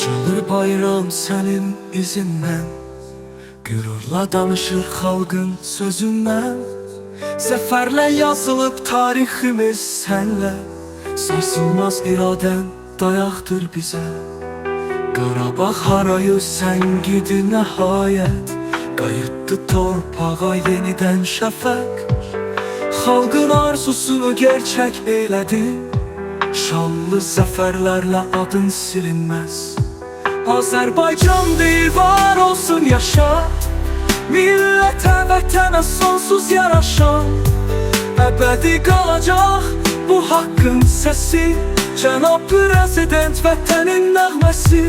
Açılır bayram senin izindən, qürurla danışır xalqın sözündən. Zəfərlə yazılıb tariximiz sənlə, sarsılmaz iradən dayaqdır bizə. Qarabağ harayı sən gidi nəhayət, qayıtdı torpağa yenidən şəfəq. Xalqın arzusunu gerçək elədi, şanlı zəfərlərlə adın silinməz. Azərbaycan deyir var olsun yaşa, millətə, vətənə sonsuz yaraşan. Əbədi qalacaq bu haqqın səsi, Cənab Prezident vətənin nəğməsi.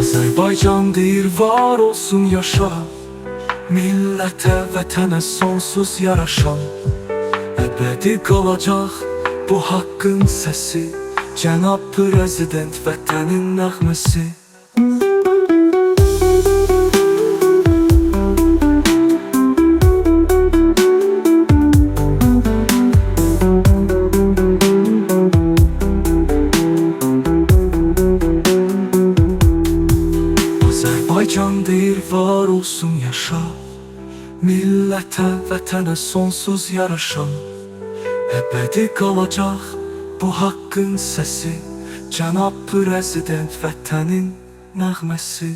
Azərbaycan deyir var olsun yaşa, millətə, vətənə sonsuz yaraşan. Əbədi qalacaq bu haqqın səsi, Cənab Prezident vətənin nəğməsi. Azərbaycan deyir var olsun yaşa, millətə, vətənə sonsuz yaraşan. Əbədi qalacaq bu haqqın səsi, Cənab Prezident vətənin nəğməsi.